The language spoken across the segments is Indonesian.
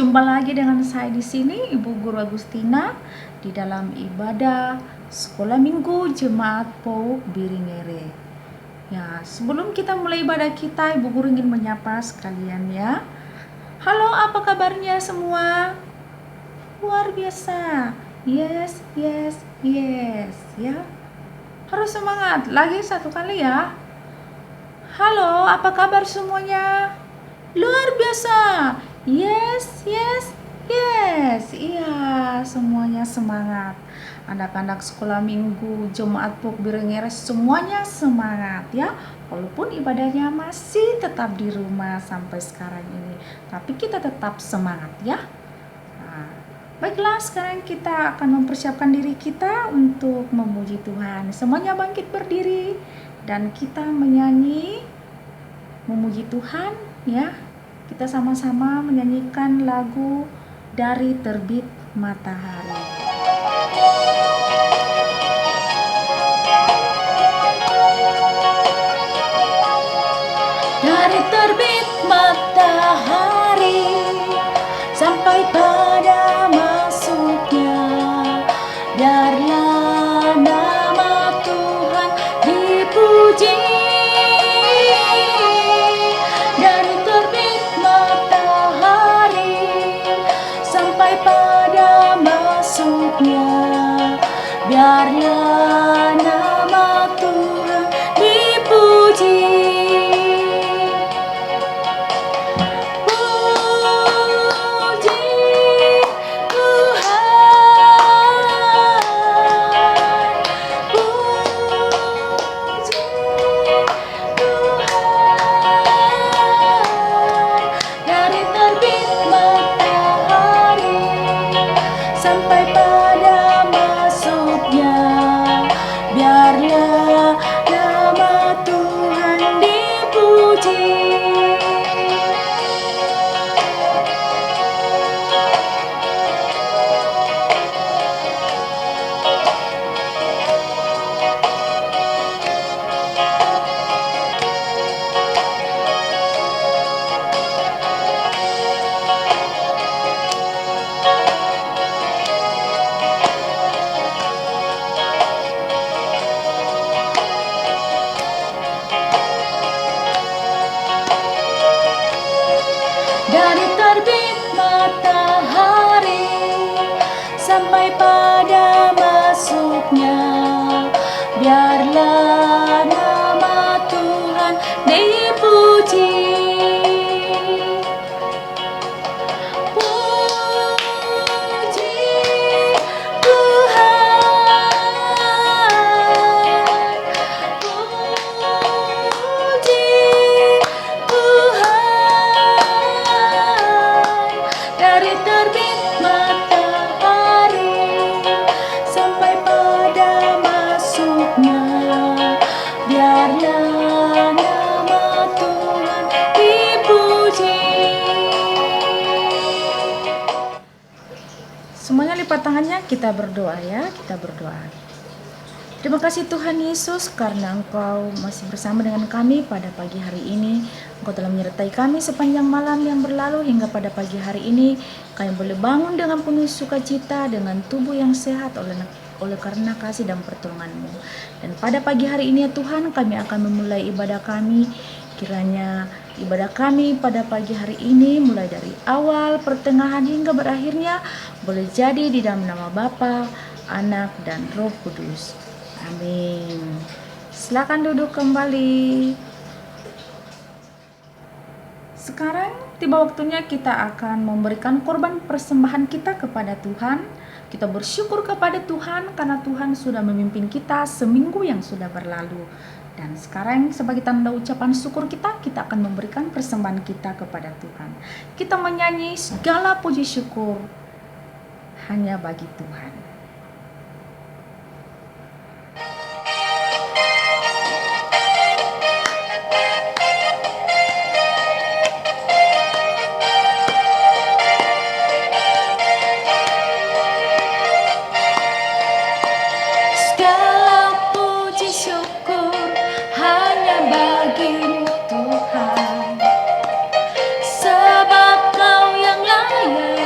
Jumpa lagi dengan saya di sini, Ibu Guru Agustina, di dalam ibadah Sekolah Minggu Jemaat PAUK Biringere. Ya, sebelum kita mulai ibadah kita, Ibu Guru ingin menyapa sekalian ya. Halo, apa kabarnya semua? Luar biasa. Yes, yes, yes, ya. Harus semangat. Lagi satu kali ya. Halo, apa kabar semuanya? Luar biasa. Yes, yes, yes. Iya, semuanya semangat. Anak-anak sekolah minggu Jemaat PAUK Biringere semuanya semangat ya. Walaupun ibadahnya masih tetap di rumah sampai sekarang ini, tapi kita tetap semangat ya. Nah, baiklah, sekarang kita akan mempersiapkan diri kita untuk memuji Tuhan. Semuanya bangkit berdiri dan kita menyanyi memuji Tuhan ya. Kita sama-sama menyanyikan lagu Dari Terbit Matahari. Dari terbit matahari sampai pada masuknya, biarlah nama Tuhan dipuji. Dari terbit matahari sampai pada masuknya, biarlah nama Tuhan dipuji. Sampai pada masuknya, biarlah nama Tuhan dipuji. Dari terbit matahari sampai pada masuknya, biarlah nama Tuhan dipuji. Puji Tuhan, puji Tuhan. Dari terbit matahari sampai pada masuknya, biarlah nama Tuhan dipuji. Semuanya lipat tangannya, kita berdoa ya, kita berdoa. Terima kasih Tuhan Yesus karena Engkau masih bersama dengan kami pada pagi hari ini. Engkau telah menyertai kami sepanjang malam yang berlalu hingga pada pagi hari ini. Kami boleh bangun dengan penuh sukacita, dengan tubuh yang sehat oleh karena kasih dan pertolongan-Mu. Dan pada pagi hari ini ya Tuhan, kami akan memulai ibadah kami. Kiranya ibadah kami pada pagi hari ini mulai dari awal, pertengahan hingga berakhirnya boleh jadi di dalam nama Bapa, Anak, dan Roh Kudus. Amin. Silakan duduk kembali. Sekarang tiba waktunya kita akan memberikan korban persembahan kita kepada Tuhan. Kita bersyukur kepada Tuhan karena Tuhan sudah memimpin kita seminggu yang sudah berlalu. Dan sekarang sebagai tanda ucapan syukur kita akan memberikan persembahan kita kepada Tuhan. Kita menyanyi segala puji syukur hanya bagi Tuhan. Tuhan, sebab Kau yang layak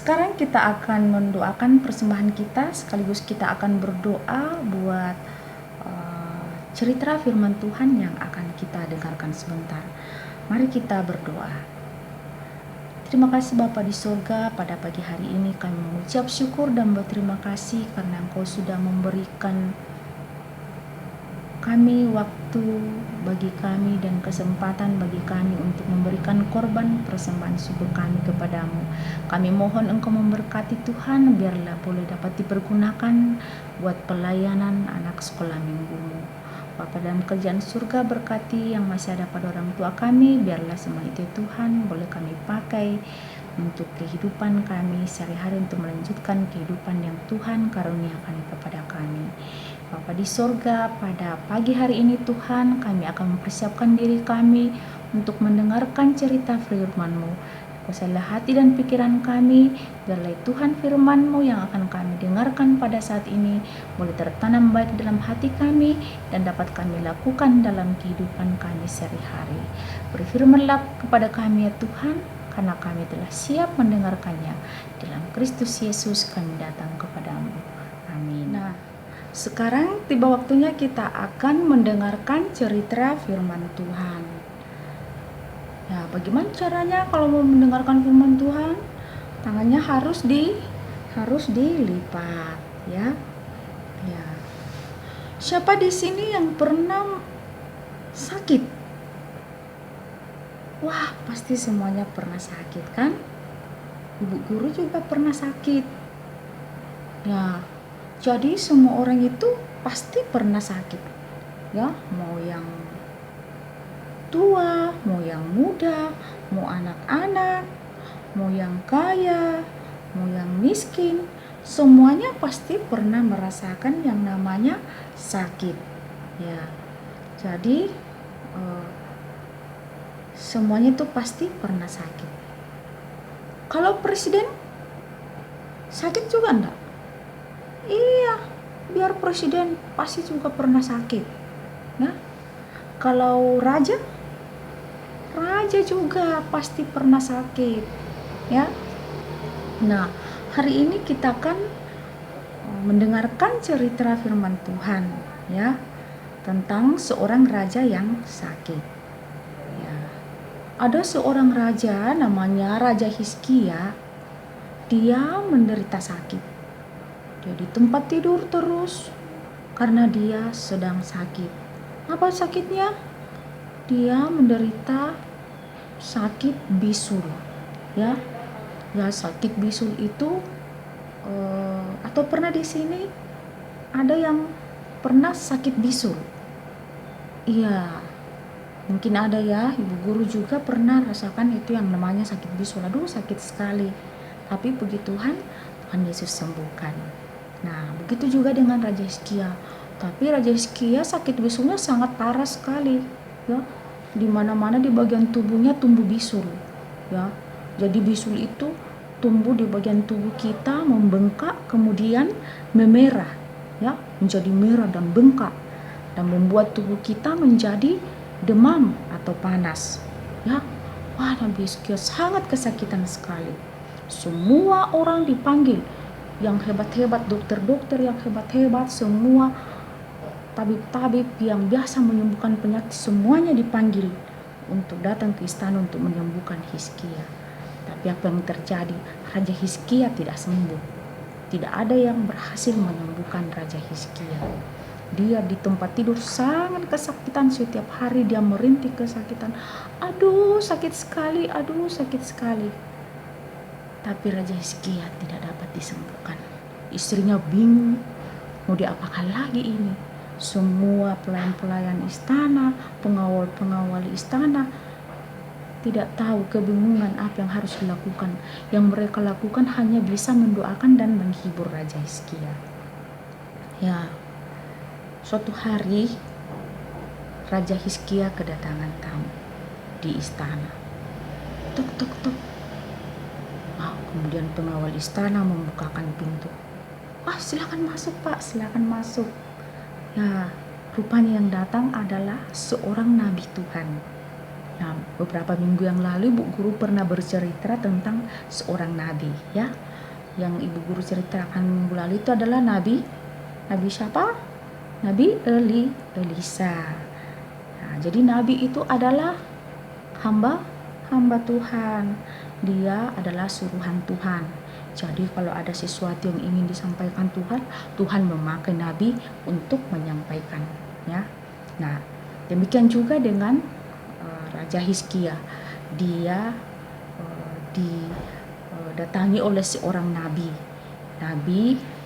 sekarang kita akan mendoakan persembahan kita, sekaligus kita akan berdoa buat cerita firman Tuhan yang akan kita dengarkan sebentar. Mari kita berdoa. Terima kasih Bapa di surga, pada pagi hari ini kami mengucap syukur dan berterima kasih karena Engkau sudah memberikan kami waktu bagi kami dan kesempatan bagi kami untuk memberikan korban persembahan syukur kami kepadamu. Kami mohon Engkau memberkati Tuhan, biarlah boleh dapat dipergunakan buat pelayanan anak sekolah minggumu. Bapa dalam kerjaan surga, berkati yang masih ada pada orang tua kami, biarlah semua itu Tuhan boleh kami pakai untuk kehidupan kami sehari-hari, untuk melanjutkan kehidupan yang Tuhan karuniakan kepada kami. Bapa di sorga, pada pagi hari ini Tuhan, kami akan mempersiapkan diri kami untuk mendengarkan cerita firman-Mu. Kuasailah hati dan pikiran kami, biarlah Tuhan firman-Mu yang akan kami dengarkan pada saat ini boleh tertanam baik dalam hati kami dan dapat kami lakukan dalam kehidupan kami sehari-hari. Berfirmanlah kepada kami ya Tuhan, karena kami telah siap mendengarkannya. Dalam Kristus Yesus kami datang kepadamu. Amin. Nah, sekarang tiba waktunya kita akan mendengarkan cerita firman Tuhan. Ya, bagaimana caranya kalau mau mendengarkan firman Tuhan? Tangannya harus dilipat, ya. Ya. Siapa di sini yang pernah sakit? Wah, pasti semuanya pernah sakit kan? Ibu guru juga pernah sakit. Ya. Jadi semua orang itu pasti pernah sakit, ya, mau yang tua, mau yang muda, mau anak-anak, mau yang kaya, mau yang miskin, semuanya pasti pernah merasakan yang namanya sakit, ya. Jadi semuanya itu pasti pernah sakit. Kalau presiden sakit juga enggak? Iya, biar presiden pasti juga pernah sakit. Nah, kalau raja juga pasti pernah sakit, ya. Nah, hari ini kita akan mendengarkan cerita firman Tuhan, ya, tentang seorang raja yang sakit. Ya. Ada seorang raja namanya Raja Hizkia. Dia menderita sakit. Dia di tempat tidur terus karena dia sedang sakit. Apa sakitnya? Dia menderita sakit bisul, ya. Ya, sakit bisul itu atau pernah di sini ada yang pernah sakit bisul? Iya, mungkin ada ya. Ibu guru juga pernah rasakan itu yang namanya sakit bisul. Aduh, sakit sekali. Tapi puji Tuhan, Tuhan Yesus sembuhkan. Nah, begitu juga dengan Raja Hizkia. Tapi Raja Hizkia sakit bisulnya sangat parah sekali, ya. Di mana-mana di bagian tubuhnya tumbuh bisul, ya. Jadi bisul itu tumbuh di bagian tubuh kita, membengkak, kemudian memerah, ya, menjadi merah dan bengkak dan membuat tubuh kita menjadi demam atau panas, ya. Wah, Nabi Hizkia sangat kesakitan sekali. Semua orang dipanggil, yang hebat-hebat, dokter-dokter yang hebat-hebat, semua tabib-tabib yang biasa menyembuhkan penyakit, semuanya dipanggil untuk datang ke istana untuk menyembuhkan Hizkia. Tapi apa yang terjadi? Raja Hizkia tidak sembuh. Tidak ada yang berhasil menyembuhkan Raja Hizkia. Dia di tempat tidur sangat kesakitan, setiap hari dia merintih kesakitan. Aduh, sakit sekali, aduh, sakit sekali. Tapi Raja Hizkia tidak dapat disembuhkan. Istrinya bingung, mau diapakan lagi ini? Semua pelayan-pelayan istana, pengawal-pengawal istana tidak tahu, kebingungan apa yang harus dilakukan. Yang mereka lakukan hanya bisa mendoakan dan menghibur Raja Hizkia. Ya, suatu hari Raja Hizkia kedatangan tamu di istana. Tok tok tok. Kemudian pengawal istana membukakan pintu. Silakan masuk Pak, silakan masuk. Ya, rupanya yang datang adalah seorang nabi Tuhan. Nah, beberapa minggu yang lalu Bu Guru pernah bercerita tentang seorang nabi, ya. yang ibu guru ceritakan minggu lalu itu adalah Nabi siapa? Nabi Elisa. Nah, jadi Nabi itu adalah hamba Tuhan. Dia adalah suruhan Tuhan. Jadi kalau ada sesuatu yang ingin disampaikan Tuhan memakai Nabi untuk menyampaikan, ya. Nah, demikian juga dengan Raja Hizkia. Dia didatangi oleh seorang nabi,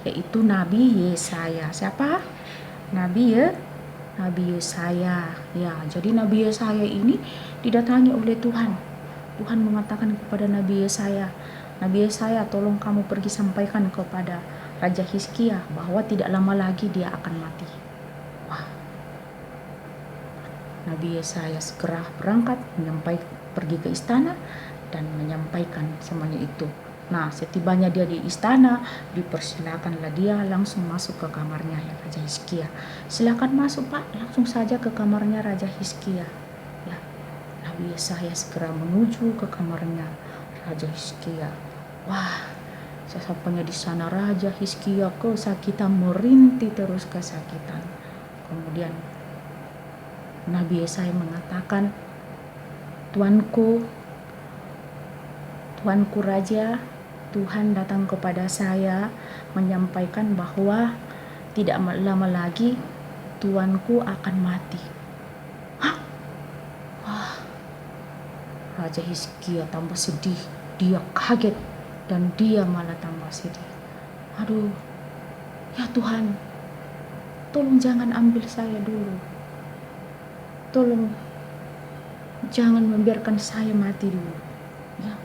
yaitu Nabi Yesaya. Siapa? Nabi Yesaya. Ya, jadi Nabi Yesaya ini didatangi oleh Tuhan. Tuhan mengatakan kepada Nabi Yesaya, tolong kamu pergi sampaikan kepada Raja Hizkia bahwa tidak lama lagi dia akan mati. Wah. Nabi Yesaya segera berangkat pergi ke istana dan menyampaikan semuanya itu. Nah, setibanya dia di istana, dipersilakanlah dia langsung masuk ke kamarnya ya Raja Hizkia. Silakan masuk Pak, langsung saja ke kamarnya Raja Hizkia. Ya, Nabi Yesaya segera menuju ke kamarnya Raja Hizkia. Wah, sesampainya di sana Raja Hizkia kesakitan, merintih terus kesakitan. Kemudian Nabi Yesaya mengatakan, Tuanku Raja, Tuhan datang kepada saya menyampaikan bahwa tidak lama lagi tuanku akan mati. Hah? Wah, Raja Hizkia tambah sedih. Dia kaget dan dia malah tambah sedih. Aduh, ya Tuhan, tolong jangan ambil saya dulu. Tolong jangan membiarkan saya mati dulu. Ya.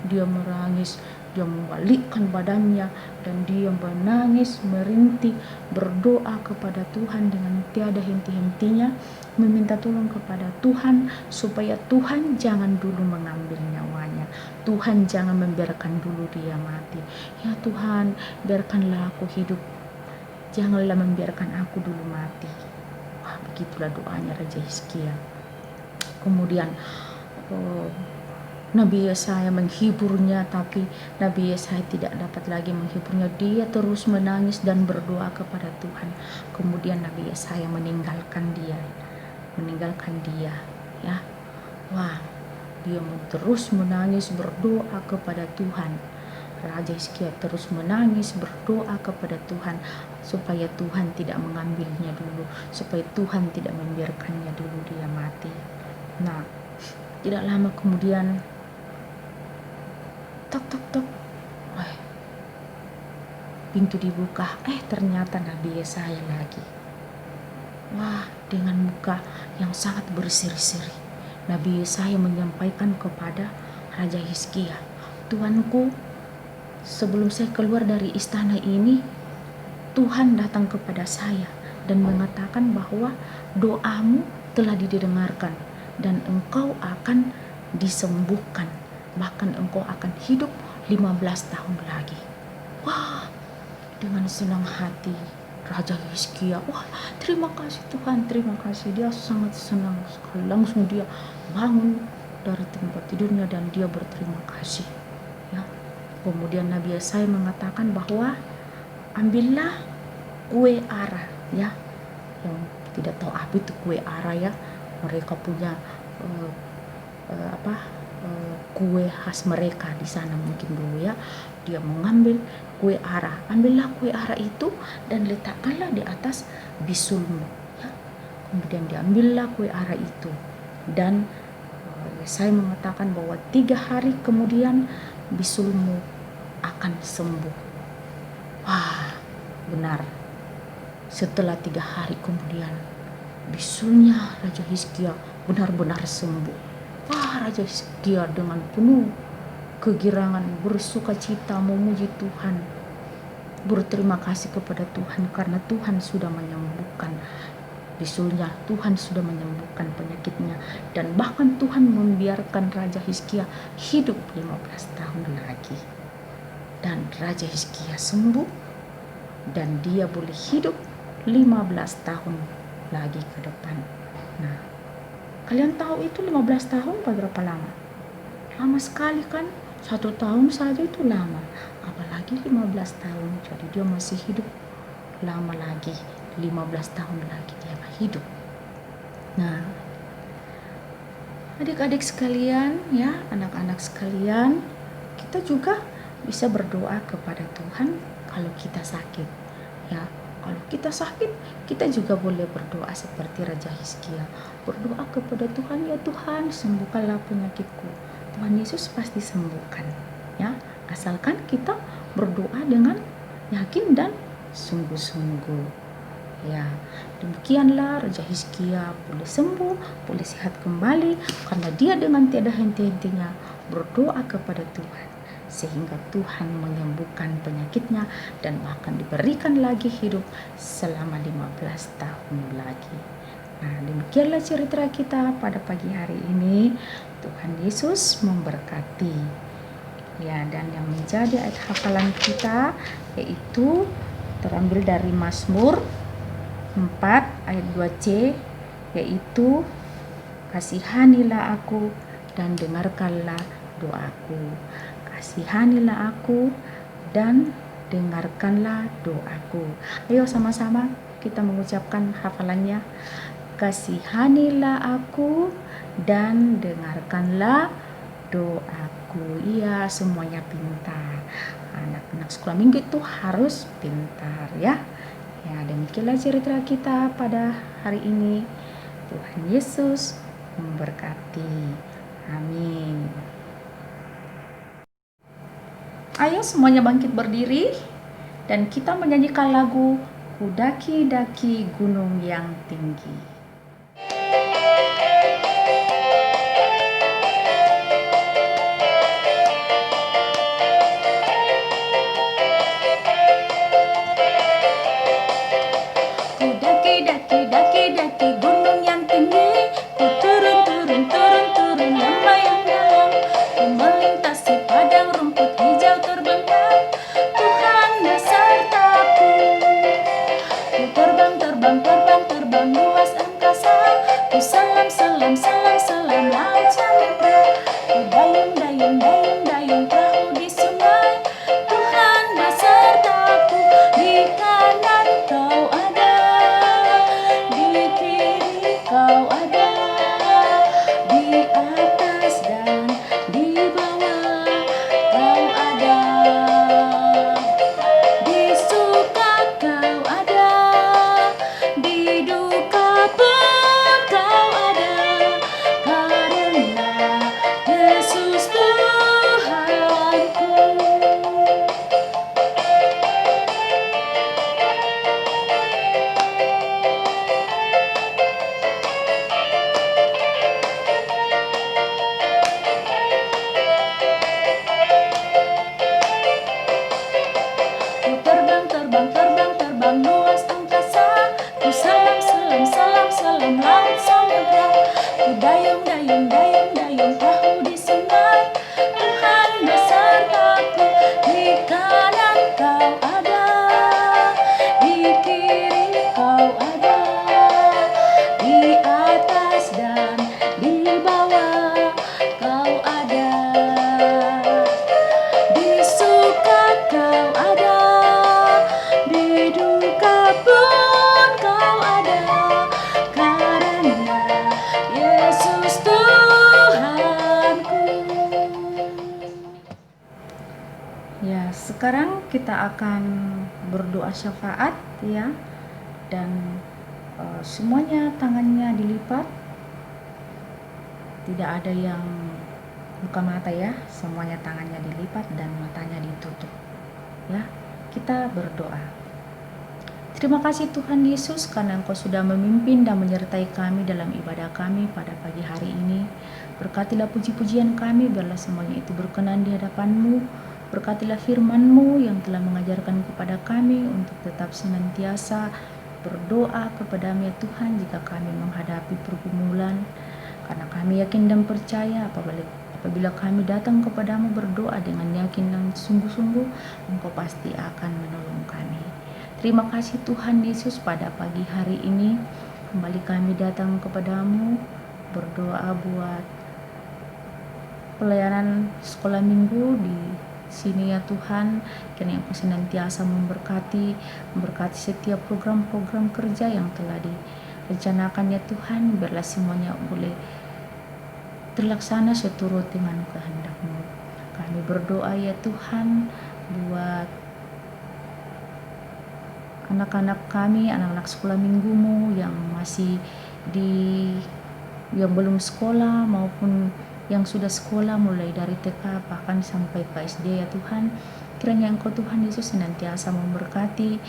Dia menangis, dia membalikkan badannya dan dia menangis, merintih, berdoa kepada Tuhan dengan tiada henti-hentinya, meminta tolong kepada Tuhan supaya Tuhan jangan dulu mengambil nyawanya. Tuhan jangan membiarkan dulu dia mati. Ya Tuhan, biarkanlah aku hidup. Janganlah membiarkan aku dulu mati. Wah, begitulah doanya Raja Hizkia. Kemudian Nabi Yesaya menghiburnya, tapi Nabi Yesaya tidak dapat lagi menghiburnya. Dia terus menangis dan berdoa kepada Tuhan. Kemudian Nabi Yesaya meninggalkan dia, ya. Wah, dia terus menangis berdoa kepada Tuhan. Raja Hizkia terus menangis berdoa kepada Tuhan supaya Tuhan tidak mengambilnya dulu, supaya Tuhan tidak membiarkannya dulu dia mati. Nah, tidak lama kemudian tok. Pintu dibuka. Ternyata Nabi Yesaya lagi. Wah, dengan muka yang sangat berseri-seri, Nabi Yesaya menyampaikan kepada Raja Hizkia, Tuanku, sebelum saya keluar dari istana ini, Tuhan datang kepada saya dan mengatakan bahwa doamu telah didengarkan dan engkau akan disembuhkan. Bahkan engkau akan hidup 15 tahun lagi. Wah, dengan senang hati Raja Hizkia, wah, terima kasih Tuhan, terima kasih. Dia sangat senang sekali. Langsung dia bangun dari tempat tidurnya dan dia berterima kasih. Ya. Kemudian Nabi Yesaya mengatakan bahwa ambillah kue ara, ya. Yang tidak tahu apa itu kue ara, ya. Mereka punya kue khas mereka di sana mungkin dulu, ya. Dia mengambil kue ara, ambillah kue ara itu dan letakkanlah di atas bisulmu, ya. Kemudian diambillah kue ara itu dan saya mengatakan bahwa 3 hari kemudian bisulmu akan sembuh. Wah, benar. Setelah 3 hari kemudian bisulnya Raja Hizkia benar-benar sembuh. Wah, Raja Hizkia dengan penuh kegirangan bersukacita memuji Tuhan, berterima kasih kepada Tuhan karena Tuhan sudah menyembuhkan bisulnya, Tuhan sudah menyembuhkan penyakitnya, dan bahkan Tuhan membiarkan Raja Hizkia hidup 15 tahun lagi. Dan Raja Hizkia sembuh dan dia boleh hidup 15 tahun lagi ke depan. Nah, kalian tahu itu 15 tahun berapa lama? Lama sekali kan? 1 tahun saja itu lama, apalagi 15 tahun. Jadi dia masih hidup lama lagi, 15 tahun lagi dia hidup. Nah, adik-adik sekalian ya, anak-anak sekalian, kita juga bisa berdoa kepada Tuhan kalau kita sakit ya. Kalau kita sakit, kita juga boleh berdoa seperti Raja Hizkia. Berdoa kepada Tuhan, ya Tuhan, sembuhkanlah penyakitku. Tuhan Yesus pasti sembuhkan ya, asalkan kita berdoa dengan yakin dan sungguh-sungguh ya. Demikianlah Raja Hizkia boleh sembuh, boleh sehat kembali karena dia dengan tiada henti-hentinya berdoa kepada Tuhan, sehingga Tuhan menyembuhkan penyakitnya dan bahkan diberikan lagi hidup selama 15 tahun lagi. Nah, demikianlah cerita kita pada pagi hari ini. Tuhan Yesus memberkati. Ya, dan yang menjadi ayat hafalan kita yaitu terambil dari Mazmur 4 ayat 2c, yaitu kasihanilah aku dan dengarkanlah doaku. Kasihanilah aku dan dengarkanlah doaku. Ayo sama-sama kita mengucapkan hafalannya. Kasihanilah aku dan dengarkanlah doaku. Iya, semuanya pintar. Anak-anak sekolah minggu itu harus pintar ya. Ya, demikianlah cerita kita pada hari ini. Tuhan Yesus memberkati. Amin. Ayo semuanya bangkit berdiri dan kita menyanyikan lagu Ku daki-daki gunung yang tinggi. Ku daki-daki gunung yang tinggi, ku turun lembah yang dalam, ku melintasi padang rumput hijau terbentang, Tuhan besertaku. Ku terbang luas angkasa, ku selam laut samudra, ku dayung perahu di sungai, Tuhan besertaku. Di kanan kau ada, di kiri kau ada, di atas dan di bawah kau ada, di suka kau ada, di duka pun kau ada, karena Yesus Tuhanku. Ku terbang luas angkasa, ku selam laut samudra, ku dayung perahu di sungai, Tuhan besertaku. Di kanan kau ada, di kiri kau ada, di atas dan di bawah kau ada, di suka kau ada, di duka pun kau ada, karena Yesus Tuhanku. Ya, sekarang kita akan berdoa syafaat ya, dan semuanya tangannya dilipat, tidak ada yang buka mata ya, semuanya tangannya dilipat dan matanya ditutup ya. Kita berdoa. Terima kasih Tuhan Yesus karena Engkau sudah memimpin dan menyertai kami dalam ibadah kami pada pagi hari ini. Berkatilah puji-pujian kami, biarlah semuanya itu berkenan di hadapan-Mu. Berkatilah firman-Mu yang telah mengajarkan kepada kami untuk tetap senantiasa berdoa kepada-Mu ya Tuhan jika kami menghadapi pergumulan. Karena kami yakin dan percaya apabila kami datang kepada-Mu berdoa dengan yakin dan sungguh-sungguh, Engkau pasti akan menolong kami. Terima kasih Tuhan Yesus, pada pagi hari ini kembali kami datang kepada-Mu berdoa buat pelayanan sekolah minggu di sini ya Tuhan. Kiranya Engkau senantiasa memberkati setiap program-program kerja yang telah direncanakan ya Tuhan. Biarlah semuanya boleh terlaksana seturut dengan kehendak-Mu. Kami berdoa ya Tuhan buat anak-anak kami, anak-anak sekolah minggumu yang masih yang belum sekolah maupun yang sudah sekolah mulai dari TK bahkan sampai ke SD ya Tuhan. Kiranya Engkau Tuhan Yesus senantiasa memberkati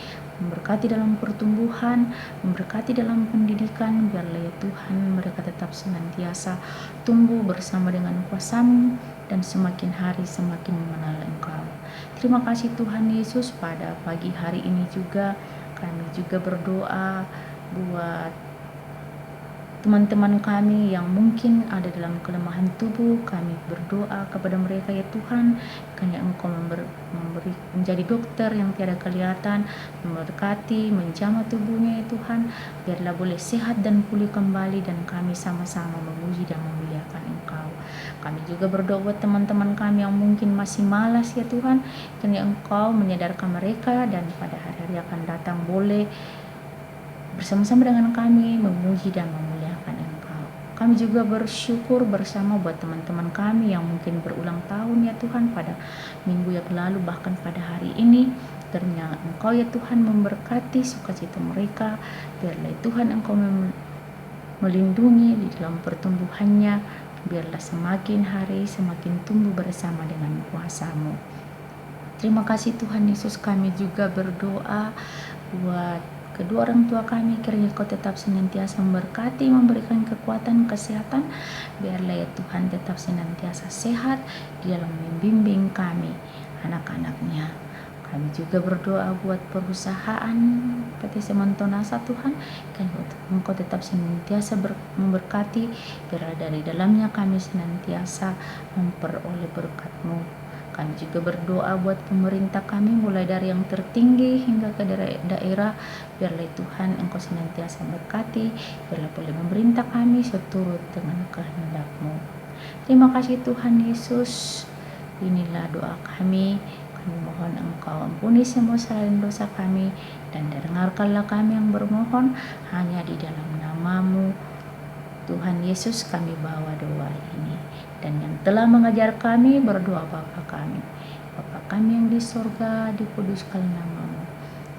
dalam pertumbuhan, memberkati dalam pendidikan. Biarlah ya Tuhan mereka tetap senantiasa tumbuh bersama dengan kuasa-Mu dan semakin hari semakin mengenal Engkau. Terima kasih Tuhan Yesus. Pada pagi hari ini juga kami juga berdoa buat teman-teman kami yang mungkin ada dalam kelemahan tubuh. Kami berdoa kepada mereka ya Tuhan, kiranya Engkau memberi menjadi dokter yang tiada kelihatan, memberkati, menjamah tubuhnya ya Tuhan, biarlah boleh sehat dan pulih kembali, dan kami sama-sama memuji dan memuliakan Engkau. Kami juga berdoa buat teman-teman kami yang mungkin masih malas ya Tuhan, kiranya Engkau menyadarkan mereka dan pada hari-hari akan datang boleh bersama-sama dengan kami memuji dan memuliakan Engkau. Kami juga bersyukur bersama buat teman-teman kami yang mungkin berulang tahun ya Tuhan pada minggu yang lalu, bahkan pada hari ini. Ternyata Engkau ya Tuhan memberkati sukacita mereka. Biarlah Tuhan Engkau melindungi di dalam pertumbuhannya. Biarlah semakin hari semakin tumbuh bersama dengan kuasa-Mu. Terima kasih Tuhan Yesus. Kami juga berdoa buat kedua orang tua kami, kiranya Kau tetap senantiasa memberkati, memberikan kekuatan, kesehatan. Biarlah ya Tuhan tetap senantiasa sehat di dalam membimbing kami, anak-anaknya. Kami juga berdoa buat perusahaan PT Sementonasa Tuhan, kiranya Engkau tetap senantiasa memberkati. Biarlah dari dalamnya kami senantiasa memperoleh berkat-Mu. Kami juga berdoa buat pemerintah kami, mulai dari yang tertinggi hingga ke daerah. Biarlah Tuhan Engkau senantiasa berkati, biarlah boleh memerintah kami seturut dengan kehendak-Mu. Terima kasih Tuhan Yesus. Inilah doa kami. Kami mohon Engkau ampuni semua kesalahan dosa kami, dan dengarkanlah kami yang bermohon hanya di dalam nama-Mu Tuhan Yesus kami bawa doa ini. Dan yang telah mengajar kami berdoa Bapa kami. Bapa kami yang di sorga, dikuduskan nama-Mu.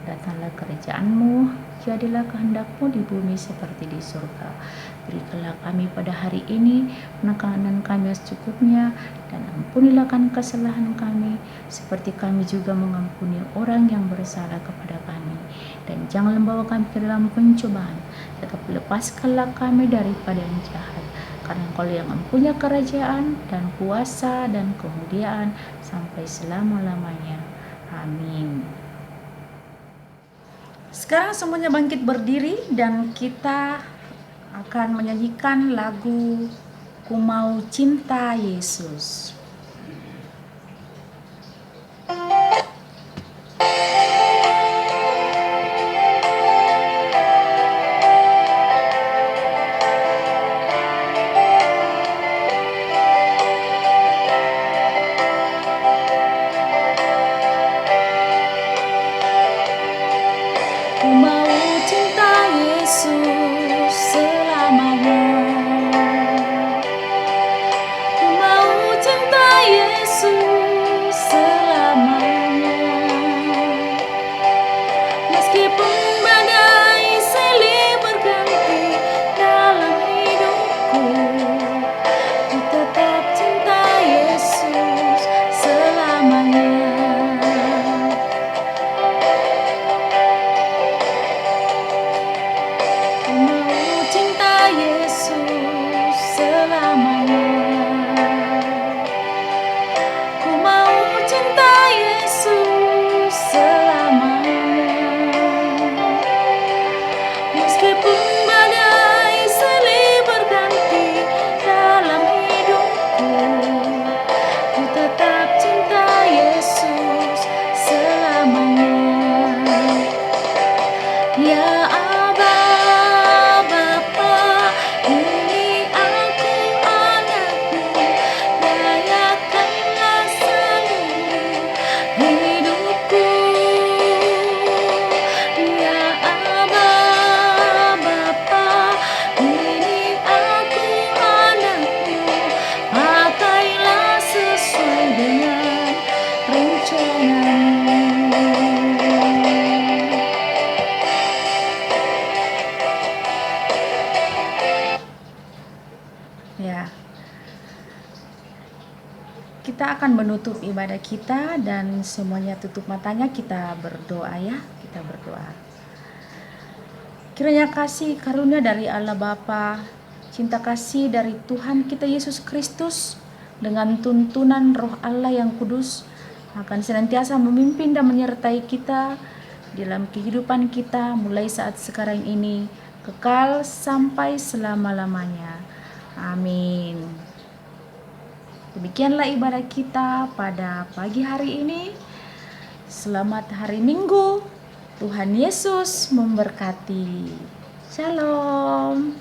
Datanglah kerajaan-Mu, jadilah kehendak-Mu di bumi seperti di surga. Berikanlah kami pada hari ini makanan kami secukupnya, dan ampunilah kami kesalahan kami, seperti kami juga mengampuni orang yang bersalah kepada kami. Dan jangan membawa kami ke dalam pencobaan, tetapi lepaskanlah kami daripada yang jahat. Karena Engkau yang mempunyai kerajaan dan kuasa dan kemuliaan sampai selama-lamanya. Amin. Sekarang semuanya bangkit berdiri dan kita akan menyanyikan lagu Ku Mau Cinta Yesus. Cinta menutup ibadah kita dan semuanya tutup matanya, kita berdoa ya. Kita berdoa. Kiranya kasih karunia dari Allah Bapa, cinta kasih dari Tuhan kita Yesus Kristus, dengan tuntunan Roh Allah yang kudus akan senantiasa memimpin dan menyertai kita dalam kehidupan kita mulai saat sekarang ini kekal sampai selama-lamanya. Amin. Demikianlah ibadah kita pada pagi hari ini. Selamat hari Minggu. Tuhan Yesus memberkati. Shalom.